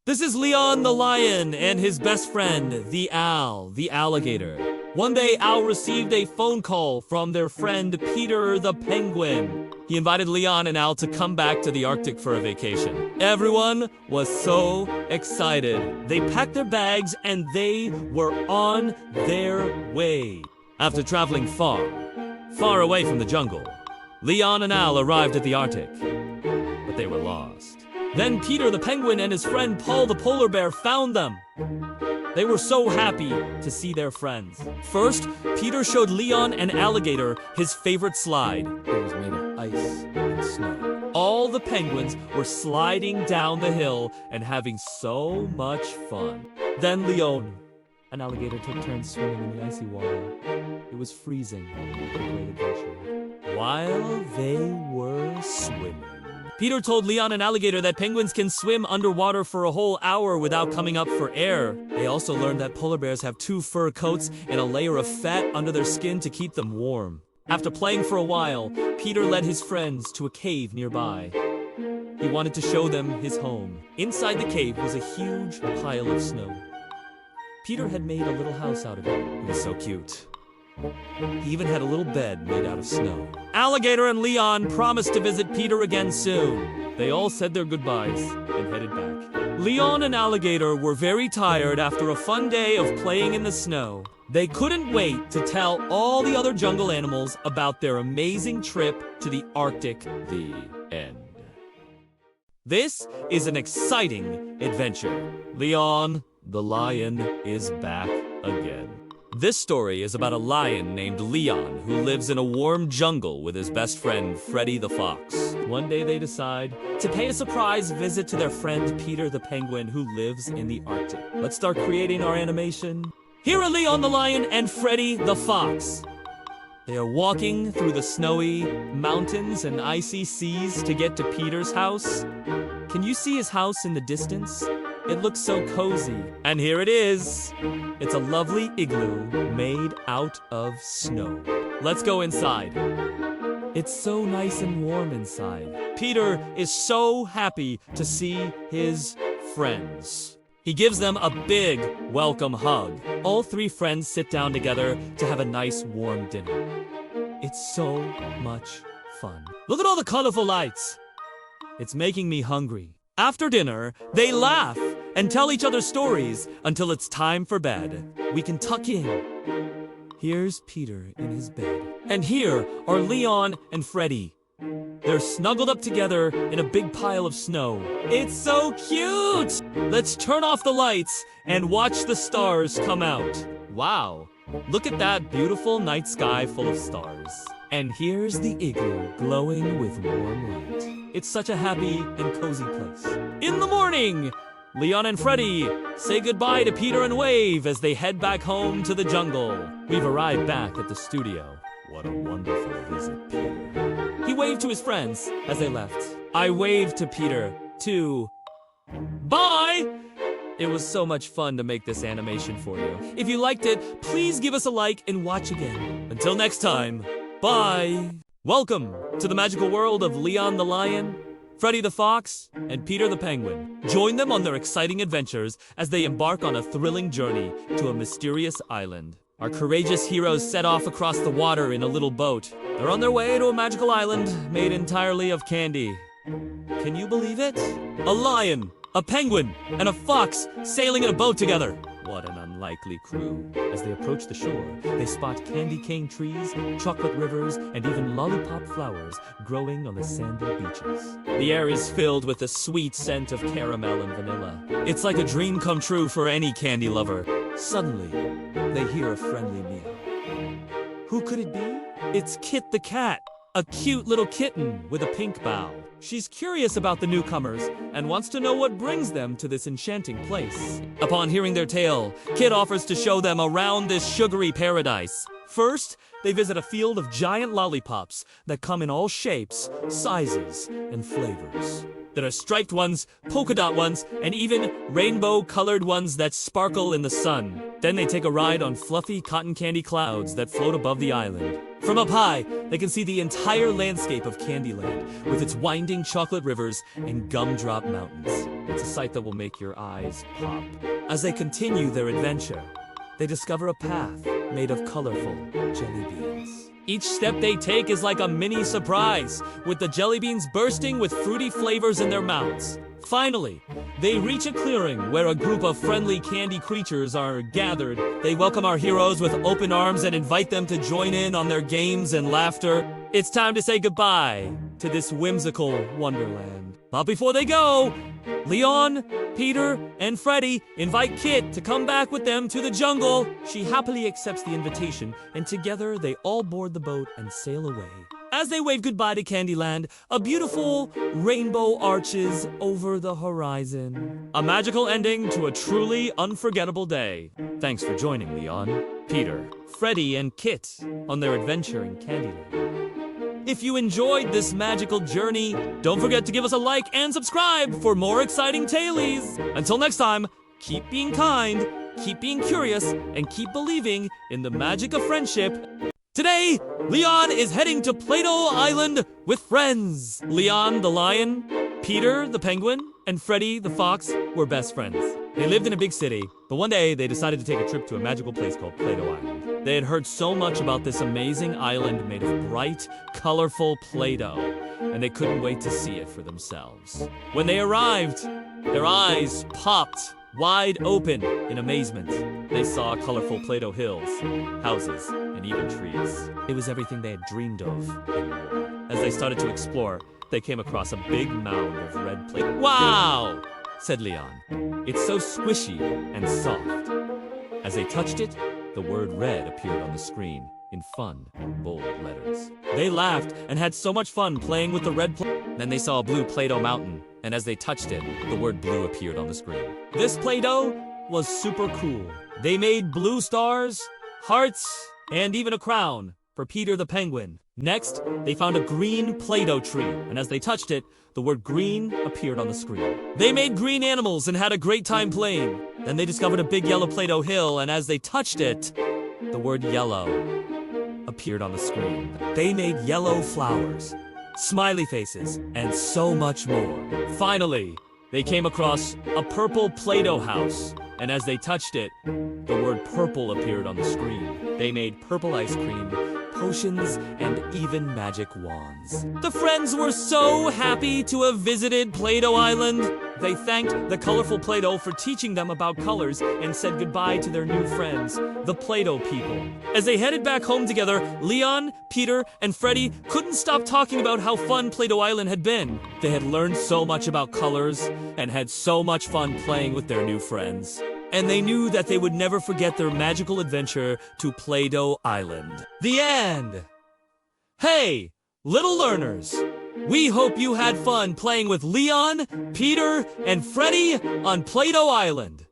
This is Leon the lion and his best friend, the alligator. One day, Al received a phone call from their friend Peter the penguin. He invited Leon and Al to come back to the Arctic for a vacation. Everyone was so excited. They packed their bags and they were on their way. After traveling far away from the jungle, Leon and Al arrived at the Arctic, but they were lost. Then Peter the penguin and his friend Paul the polar bear found them. They were so happy to see their friends. First, Peter showed Leon and Alligator his favorite slide. It was made of ice and snow. All the penguins were sliding down the hill and having so much fun. Then Leon and Alligator took turns swimming in the icy water. It was freezing, a great adventure. While they were swimming, Peter told Leon and Alligator that penguins can swim underwater for a whole hour without coming up for air. They also learned that polar bears have 2 fur coats and a layer of fat under their skin to keep them warm. After playing for a while, Peter led his friends to a cave nearby. He wanted to show them his home. Inside the cave was a huge pile of snow. Peter had made a little house out of it. It was so cute. He even had a little bed made out of snow. Alligator and Leon promised to visit Peter again soon. They all said their goodbyes and headed back. Leon and Alligator were very tired after a fun day of playing in the snow. They couldn't wait to tell all the other jungle animals about their amazing trip to the Arctic. The end. This is an exciting adventure. Leon the lion is back again. This story is about a lion named Leon who lives in a warm jungle with his best friend Freddy the fox. One day they decide to pay a surprise visit to their friend Peter the penguin who lives in the Arctic. Let's start creating our animation. Here are Leon the lion and Freddy the fox. They are walking through the snowy mountains and icy seas to get to Peter's house. Can you see his house in the distance? It looks so cozy. And here it is. It's a lovely igloo made out of snow. Let's go inside. It's so nice and warm inside. Peter is so happy to see his friends. He gives them a big welcome hug. All 3 friends sit down together to have a nice warm dinner. It's so much fun. Look at all the colorful lights. It's making me hungry. After dinner, they laugh and tell each other stories until it's time for bed. We can tuck in. Here's Peter in his bed. And here are Leon and Freddy. They're snuggled up together in a big pile of snow. It's so cute! Let's turn off the lights and watch the stars come out. Wow, look at that beautiful night sky full of stars. And here's the igloo glowing with warm light. It's such a happy and cozy place. In the morning, Leon and Freddy say goodbye to Peter and wave as they head back home to the jungle. We've arrived back at the studio. What a wonderful visit, Peter. He waved to his friends as they left. I waved to Peter, too. Bye! It was so much fun to make this animation for you. If you liked it, please give us a like and watch again. Until next time, bye! Welcome to the magical world of Leon the lion, Freddy the fox, and Peter the penguin. Join them on their exciting adventures as they embark on a thrilling journey to a mysterious island. Our courageous heroes set off across the water in a little boat. They're on their way to a magical island made entirely of candy. Can you believe it? A lion, a penguin, and a fox sailing in a boat together. What an unlikely crew. As they approach the shore, they spot candy cane trees, chocolate rivers, and even lollipop flowers growing on the sandy beaches. The air is filled with the sweet scent of caramel and vanilla. It's like a dream come true for any candy lover. Suddenly, they hear a friendly meow. Who could it be? It's Kit the cat, a cute little kitten with a pink bow. She's curious about the newcomers and wants to know what brings them to this enchanting place. Upon hearing their tale, Kit offers to show them around this sugary paradise. First, they visit a field of giant lollipops that come in all shapes, sizes, and flavors. There are striped ones, polka dot ones, and even rainbow-colored ones that sparkle in the sun. Then they take a ride on fluffy cotton candy clouds that float above the island. From up high, they can see the entire landscape of Candyland, with its winding chocolate rivers and gumdrop mountains. It's a sight that will make your eyes pop. As they continue their adventure, they discover a path made of colorful jelly beans. Each step they take is like a mini surprise, with the jelly beans bursting with fruity flavors in their mouths. Finally, they reach a clearing where a group of friendly candy creatures are gathered. They welcome our heroes with open arms and invite them to join in on their games and laughter. It's time to say goodbye to this whimsical wonderland. But before they go, Leon, Peter, and Freddy invite Kit to come back with them to the jungle. She happily accepts the invitation, and together they all board the boat and sail away. As they wave goodbye to Candyland, a beautiful rainbow arches over the horizon. A magical ending to a truly unforgettable day. Thanks for joining Leon, Peter, Freddy, and Kit on their adventure in Candyland. If you enjoyed this magical journey, don't forget to give us a like and subscribe for more exciting tailies. Until next time, keep being kind, keep being curious, and keep believing in the magic of friendship. Today, Leon is heading to Play-Doh Island with friends. Leon the lion, Peter the penguin, and Freddy the fox were best friends. They lived in a big city, but one day they decided to take a trip to a magical place called Play-Doh Island. They had heard so much about this amazing island made of bright, colorful Play-Doh, and they couldn't wait to see it for themselves. When they arrived, their eyes popped wide open in amazement. They saw colorful Play-Doh hills, houses, and even trees. It was everything they had dreamed of and more. As they started to explore, they came across a big mound of red Play-Doh. Wow! Said Leon. It's so squishy and soft. As they touched it, the word red appeared on the screen in fun, bold letters. They laughed and had so much fun playing with the red Play-Doh. Then they saw a blue Play-Doh mountain, and as they touched it, the word blue appeared on the screen. This Play-Doh was super cool. They made blue stars, hearts, and even a crown for Peter the penguin. Next, they found a green Play-Doh tree, and as they touched it, the word green appeared on the screen. They made green animals and had a great time playing. Then they discovered a big yellow Play-Doh hill, and as they touched it, the word yellow appeared on the screen. They made yellow flowers, smiley faces, and so much more. Finally, they came across a purple Play-Doh house, and as they touched it, the word purple appeared on the screen. They made purple ice cream, potions, and even magic wands. The friends were so happy to have visited Play-Doh Island. They thanked the colorful Play-Doh for teaching them about colors and said goodbye to their new friends, the Play-Doh people. As they headed back home together, Leon, Peter, and Freddy couldn't stop talking about how fun Play-Doh Island had been. They had learned so much about colors and had so much fun playing with their new friends. And they knew that they would never forget their magical adventure to Play-Doh Island. The end! Hey, little learners! We hope you had fun playing with Leon, Peter, and Freddy on Play-Doh Island.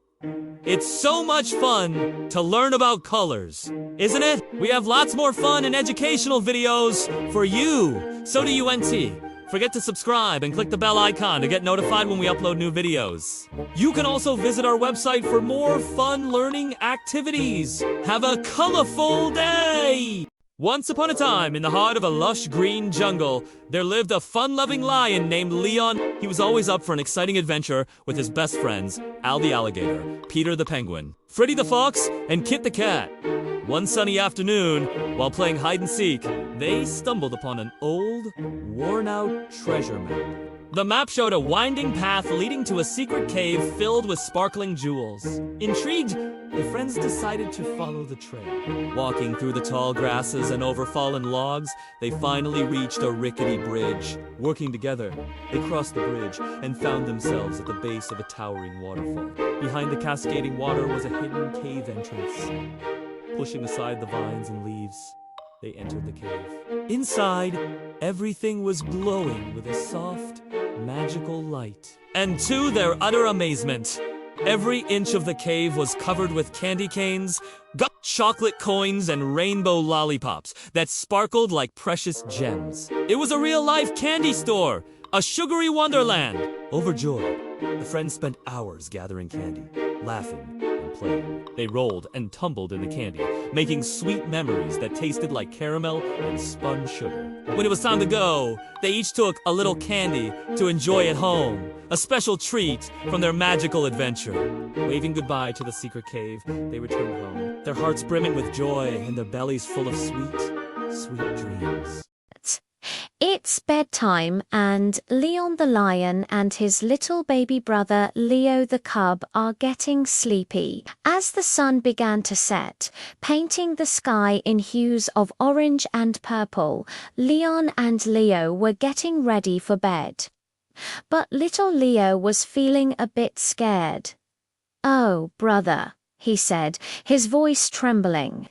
It's so much fun to learn about colors, isn't it? We have lots more fun and educational videos for you. So do you, NT. Forget to subscribe and click the bell icon to get notified when we upload new videos. You can also visit our website for more fun learning activities. Have a colorful day! Once upon a time, in the heart of a lush green jungle, there lived a fun-loving lion named Leon. He was always up for an exciting adventure with his best friends, Al the alligator, Peter the penguin, Freddy the fox, and Kit the cat. One sunny afternoon, while playing hide-and-seek, they stumbled upon an old, worn-out treasure map. The map showed a winding path leading to a secret cave filled with sparkling jewels. Intrigued, the friends decided to follow the trail. Walking through the tall grasses and over fallen logs, they finally reached a rickety bridge. Working together, they crossed the bridge and found themselves at the base of a towering waterfall. Behind the cascading water was a hidden cave entrance. Pushing aside the vines and leaves, they entered the cave. Inside, everything was glowing with a soft, magical light. And to their utter amazement, every inch of the cave was covered with candy canes, chocolate coins, and rainbow lollipops that sparkled like precious gems. It was a real-life candy store, a sugary wonderland. Overjoyed, the friends spent hours gathering candy, laughing, and playing. They rolled and tumbled in the candy, making sweet memories that tasted like caramel and spun sugar. When it was time to go, they each took a little candy to enjoy at home, a special treat from their magical adventure. Waving goodbye to the secret cave, they returned home, their hearts brimming with joy and their bellies full of sweet, sweet dreams. It's bedtime, and Leon the lion and his little baby brother Leo the cub are getting sleepy. As the sun began to set, painting the sky in hues of orange and purple, Leon and Leo were getting ready for bed. But little Leo was feeling a bit scared. "Oh, brother," he said, his voice trembling.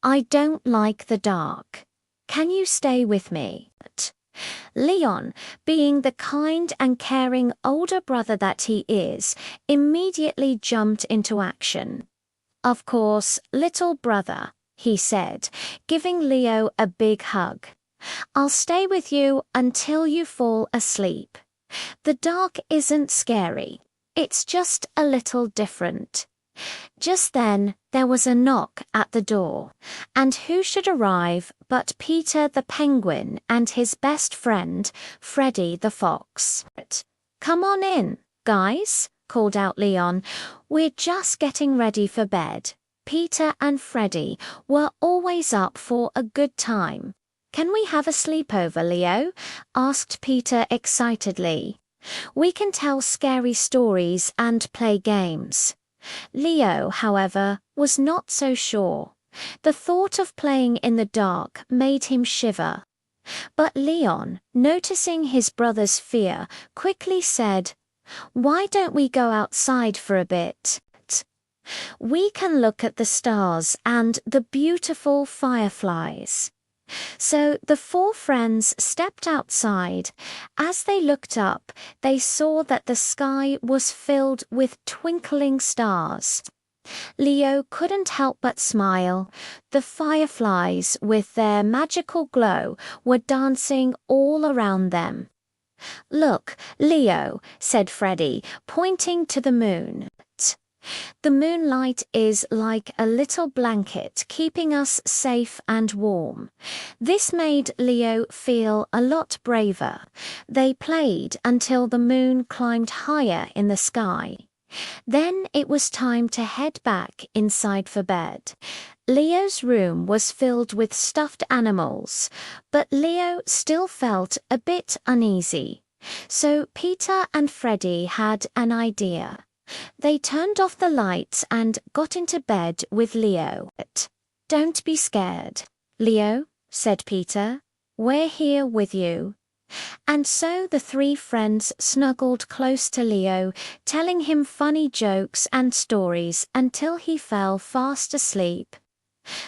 "I don't like the dark. Can you stay with me?" Leon, being the kind and caring older brother that he is, immediately jumped into action. "Of course, little brother," he said, giving Leo a big hug. "I'll stay with you until you fall asleep. The dark isn't scary. It's just a little different." Just then, there was a knock at the door, and who should arrive but Peter the penguin and his best friend, Freddy the fox. "Come on in, guys," called out Leon. "We're just getting ready for bed." Peter and Freddy were always up for a good time. "Can we have a sleepover, Leo?" asked Peter excitedly. "We can tell scary stories and play games." Leo, however, was not so sure. The thought of playing in the dark made him shiver. But Leon, noticing his brother's fear, quickly said, "Why don't we go outside for a bit? We can look at the stars and the beautiful fireflies." So the four friends stepped outside. As they looked up, they saw that the sky was filled with twinkling stars. Leo couldn't help but smile. The fireflies, with their magical glow, were dancing all around them. "Look, Leo," said Freddy, pointing to the moon. "The moonlight is like a little blanket keeping us safe and warm." This made Leo feel a lot braver. They played until the moon climbed higher in the sky. Then it was time to head back inside for bed. Leo's room was filled with stuffed animals, but Leo still felt a bit uneasy. So Peter and Freddy had an idea. They turned off the lights and got into bed with Leo. "Don't be scared, Leo," said Peter. "We're here with you." And so the three friends snuggled close to Leo, telling him funny jokes and stories until he fell fast asleep.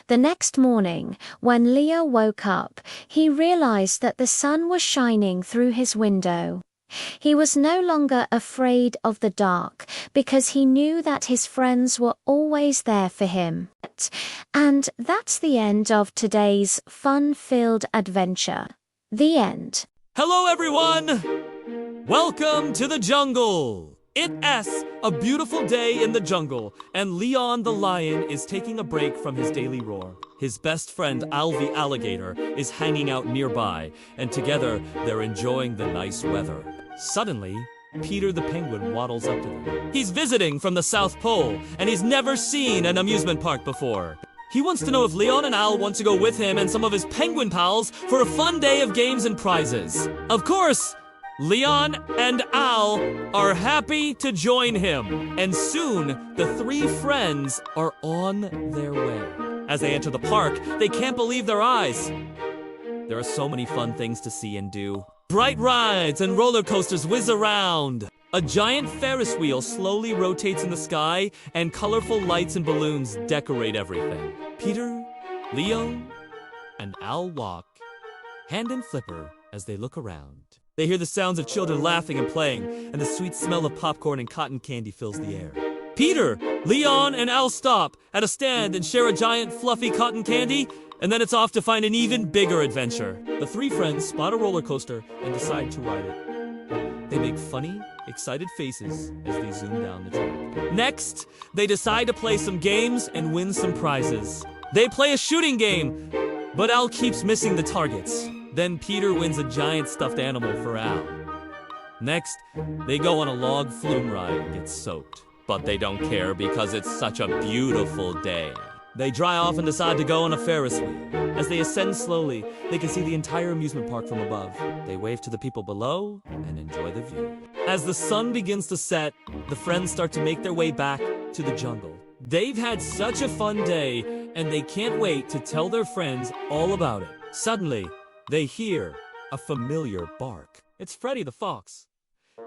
The next morning, when Leo woke up, he realized that the sun was shining through his window. He was no longer afraid of the dark because he knew that his friends were always there for him. And that's the end of today's fun-filled adventure. The end. Hello, everyone! Welcome to the jungle! It's a beautiful day in the jungle, and Leon the lion is taking a break from his daily roar. His best friend, Al the alligator, is hanging out nearby, and together they're enjoying the nice weather. Suddenly, Peter the penguin waddles up to them. He's visiting from the South Pole, and he's never seen an amusement park before. He wants to know if Leon and Al want to go with him and some of his penguin pals for a fun day of games and prizes. Of course, Leon and Al are happy to join him, and soon the three friends are on their way. As they enter the park, they can't believe their eyes. There are so many fun things to see and do. Bright rides and roller coasters whiz around. A giant Ferris wheel slowly rotates in the sky, and colorful lights and balloons decorate everything. Peter, Leo, and Al walk, hand in flipper, as they look around. They hear the sounds of children laughing and playing, and the sweet smell of popcorn and cotton candy fills the air. Peter, Leon, and Al stop at a stand and share a giant fluffy cotton candy, and then it's off to find an even bigger adventure. The three friends spot a roller coaster and decide to ride it. They make funny, excited faces as they zoom down the track. Next, they decide to play some games and win some prizes. They play a shooting game, but Al keeps missing the targets. Then Peter wins a giant stuffed animal for Al. Next, they go on a log flume ride and get soaked. But they don't care because it's such a beautiful day. They dry off and decide to go on a Ferris wheel. As they ascend slowly, they can see the entire amusement park from above. They wave to the people below and enjoy the view. As the sun begins to set, the friends start to make their way back to the jungle. They've had such a fun day, and they can't wait to tell their friends all about it. Suddenly, they hear a familiar bark. It's Freddy the Fox.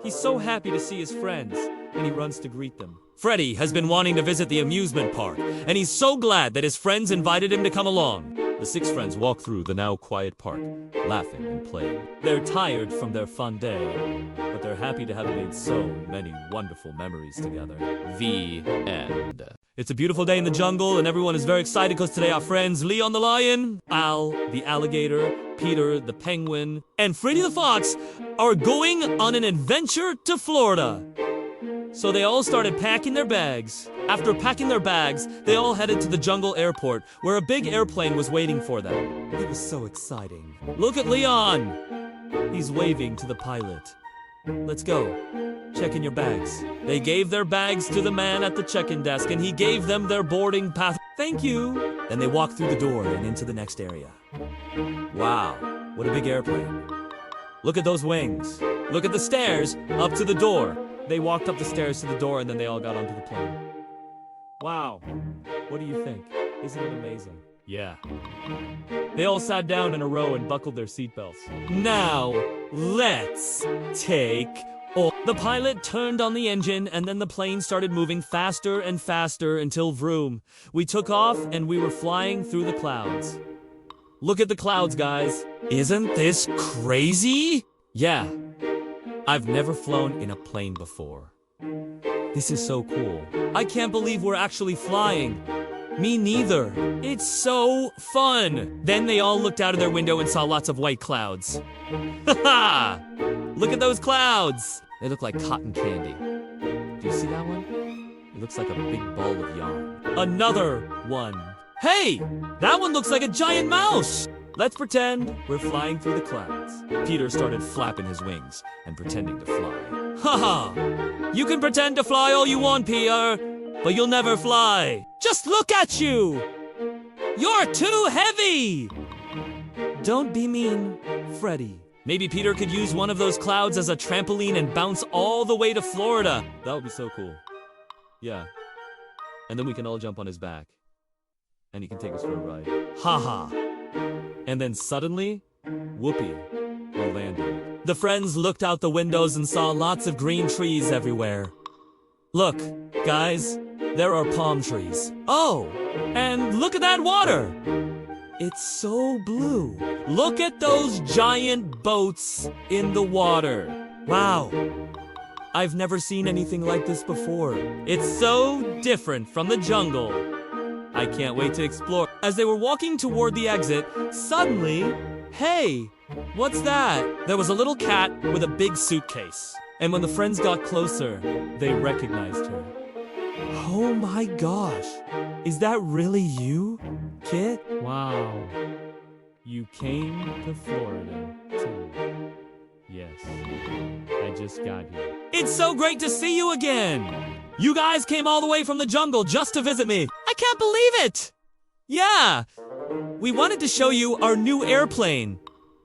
He's so happy to see his friends, and he runs to greet them. Freddy has been wanting to visit the amusement park, and he's so glad that his friends invited him to come along. The 6 friends walk through the now quiet park, laughing and playing. They're tired from their fun day, but they're happy to have made so many wonderful memories together. The end. It's a beautiful day in the jungle, and everyone is very excited because today our friends Leon the lion, Al the alligator, Peter the penguin, and Freddy the fox are going on an adventure to Florida. So they all started packing their bags. After packing their bags, they all headed to the jungle airport, where a big airplane was waiting for them. It was so exciting. Look at Leon! He's waving to the pilot. Let's go. Check in your bags. They gave their bags to the man at the check-in desk, and he gave them their boarding pass. Thank you. Then they walked through the door and into the next area. Wow, what a big airplane. Look at those wings. Look at the stairs up to the door. They walked up the stairs to the door, and then they all got onto the plane. Wow, what do you think? Isn't it amazing? Yeah. They all sat down in a row and buckled their seatbelts. Now, let's take off. The pilot turned on the engine, and then the plane started moving faster and faster until vroom. We took off, and we were flying through the clouds. Look at the clouds, guys. Isn't this crazy? Yeah. I've never flown in a plane before. This is so cool. I can't believe we're actually flying. Me neither. It's so fun. Then they all looked out of their window and saw lots of white clouds. Ha! Look at those clouds. They look like cotton candy. Do you see that one? It looks like a big ball of yarn. Another one. Hey! That one looks like a giant mouse. Let's pretend we're flying through the clouds. Peter started flapping his wings and pretending to fly. Haha! You can pretend to fly all you want, Peter, but you'll never fly. Just look at you! You're too heavy! Don't be mean, Freddy. Maybe Peter could use one of those clouds as a trampoline and bounce all the way to Florida. That would be so cool. Yeah. And then we can all jump on his back. And he can take us for a ride. Haha! And then suddenly, whoopee, we landed. The friends looked out the windows and saw lots of green trees everywhere. Look, guys, there are palm trees. Oh, and look at that water. It's so blue. Look at those giant boats in the water. Wow. I've never seen anything like this before. It's so different from the jungle. I can't wait to explore. As they were walking toward the exit, suddenly, hey, what's that? There was a little cat with a big suitcase. And when the friends got closer, they recognized her. Oh my gosh, is that really you, Kit? Wow, you came to Florida too. Yes, I just got here. It's so great to see you again! You guys came all the way from the jungle just to visit me. I can't believe it! Yeah! We wanted to show you our new airplane.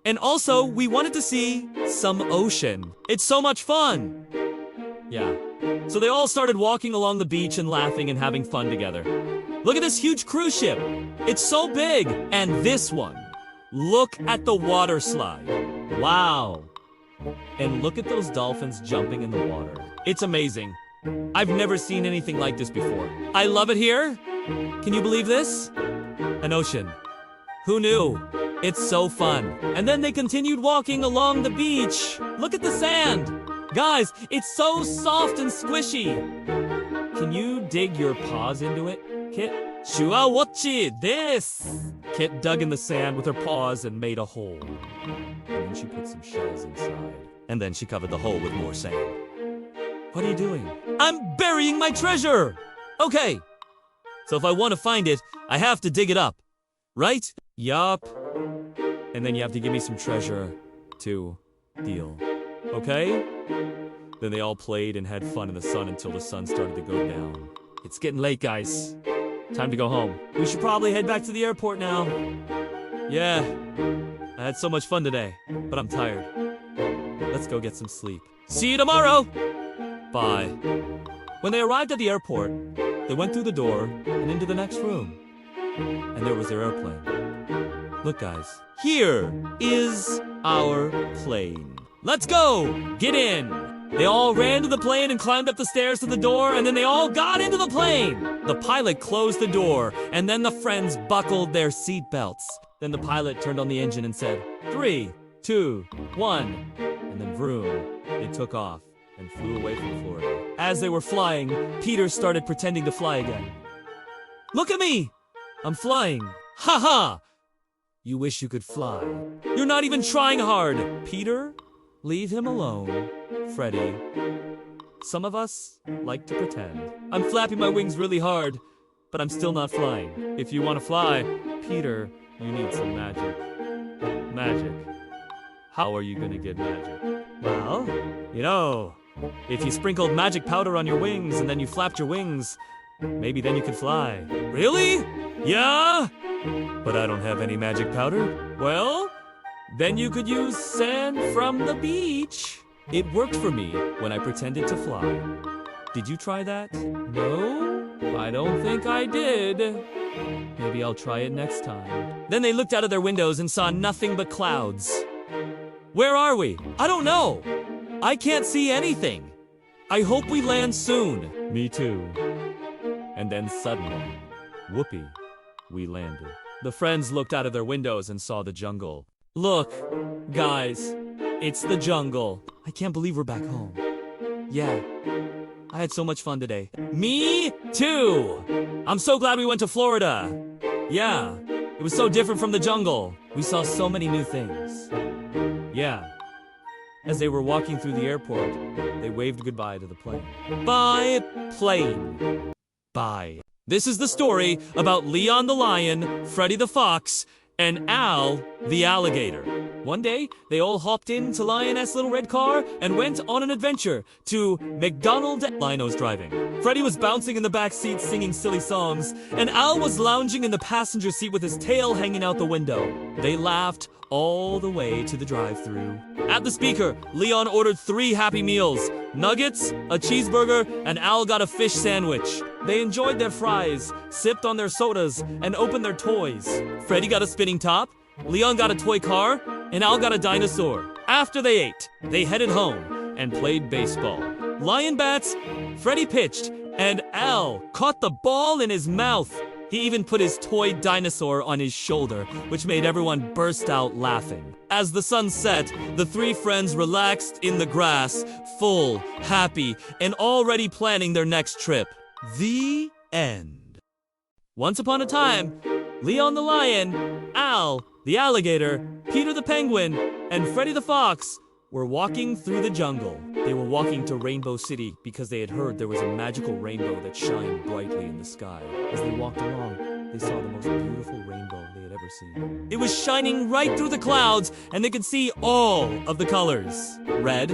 And also, we wanted to see some ocean. It's so much fun! Yeah. So they all started walking along the beach and laughing and having fun together. Look at this huge cruise ship. It's so big. And this one. Look at the water slide. Wow. And look at those dolphins jumping in the water. It's amazing. I've never seen anything like this before. I love it here. Can you believe this? An ocean. Who knew? It's so fun. And then they continued walking along the beach. Look at the sand. Guys, it's so soft and squishy. Can you dig your paws into it, Kit? Shua watchi this. Kit dug in the sand with her paws and made a hole. And then she put some shells inside. And then she covered the hole with more sand. What are you doing? I'm burying my treasure! Okay. So if I want to find it, I have to dig it up. Right? Yup. And then you have to give me some treasure, too. Deal. Okay? Then they all played and had fun in the sun until the sun started to go down. It's getting late, guys. Time to go home. We should probably head back to the airport now. Yeah. I had so much fun today, but I'm tired. Let's go get some sleep. See you tomorrow! Bye. When they arrived at the airport, they went through the door and into the next room. And there was their airplane. Look, guys. Here is our plane. Let's go! Get in! They all ran to the plane and climbed up the stairs to the door, and then they all got into the plane! The pilot closed the door, and then the friends buckled their seatbelts. Then the pilot turned on the engine and said, 3, 2, 1. And then vroom, they took off and flew away from Florida. As they were flying, Peter started pretending to fly again. Look at me! I'm flying. Ha ha! You wish you could fly. You're not even trying hard. Peter, leave him alone. Freddy, some of us like to pretend. I'm flapping my wings really hard, but I'm still not flying. If you want to fly, Peter, you need some magic. Magic. How are you gonna get magic? Well, you know, if you sprinkled magic powder on your wings and then you flapped your wings, maybe then you could fly. Really? Yeah? But I don't have any magic powder. Well, then you could use sand from the beach. It worked for me when I pretended to fly. Did you try that? No, I don't think I did. Maybe I'll try it next time. Then they looked out of their windows and saw nothing but clouds. Where are we? I don't know. I can't see anything. I hope we land soon. Me too. And then suddenly, whoopee, we landed. The friends looked out of their windows and saw the jungle. Look, guys, it's the jungle. I can't believe we're back home. Yeah, I had so much fun today. Me too. I'm so glad we went to Florida. Yeah, it was so different from the jungle. We saw so many new things. Yeah. As they were walking through the airport, they waved goodbye to the plane. Bye, plane. Bye. This is the story about Leon the lion, Freddy the fox, and Al the alligator. One day, they all hopped into Lioness' little red car and went on an adventure to McDonald's. Lionel's driving. Freddy was bouncing in the back seat singing silly songs, and Al was lounging in the passenger seat with his tail hanging out the window. They laughed all the way to the drive-thru. At the speaker, Leon ordered 3 Happy Meals, nuggets, a cheeseburger, and Al got a fish sandwich. They enjoyed their fries, sipped on their sodas, and opened their toys. Freddy got a spinning top, Leon got a toy car, and Al got a dinosaur. After they ate, they headed home and played baseball. Lion bats, Freddy pitched, and Al caught the ball in his mouth. He even put his toy dinosaur on his shoulder, which made everyone burst out laughing. As the sun set, the 3 friends relaxed in the grass, full, happy, and already planning their next trip. The end. Once upon a time, Leon the lion, Al the alligator, Peter the penguin, and Freddy the fox were walking through the jungle. They were walking to Rainbow City because they had heard there was a magical rainbow that shined brightly in the sky. As they walked along, they saw the most beautiful rainbow they had ever seen. It was shining right through the clouds, and they could see all of the colors. Red,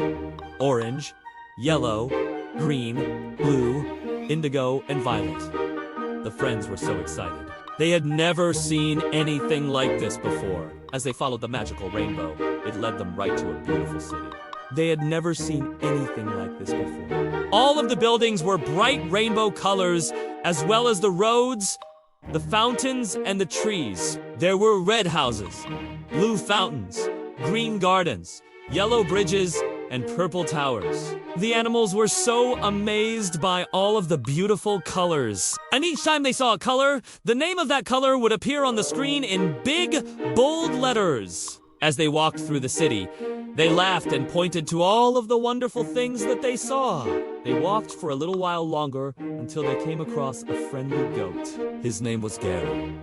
orange, yellow, green, blue, indigo, and violet. The friends were so excited. They had never seen anything like this before. As they followed the magical rainbow, it led them right to a beautiful city. They had never seen anything like this before. All of the buildings were bright rainbow colors, as well as the roads, the fountains, and the trees. There were red houses, blue fountains, green gardens, yellow bridges, and purple towers. The animals were so amazed by all of the beautiful colors. And each time they saw a color, the name of that color would appear on the screen in big, bold letters. As they walked through the city, they laughed and pointed to all of the wonderful things that they saw. They walked for a little while longer until they came across a friendly goat. His name was Gary,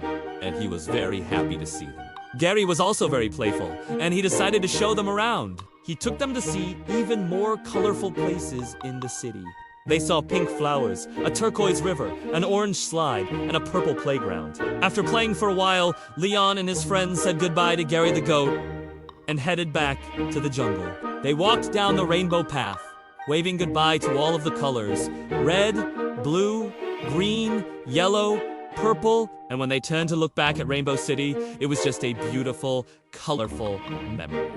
and he was very happy to see them. Gary was also very playful, and he decided to show them around. He took them to see even more colorful places in the city. They saw pink flowers, a turquoise river, an orange slide, and a purple playground. After playing for a while, Leon and his friends said goodbye to Gary the goat and headed back to the jungle. They walked down the rainbow path, waving goodbye to all of the colors: red, blue, green, yellow, purple, and when they turned to look back at Rainbow City, it was just a beautiful, colorful memory.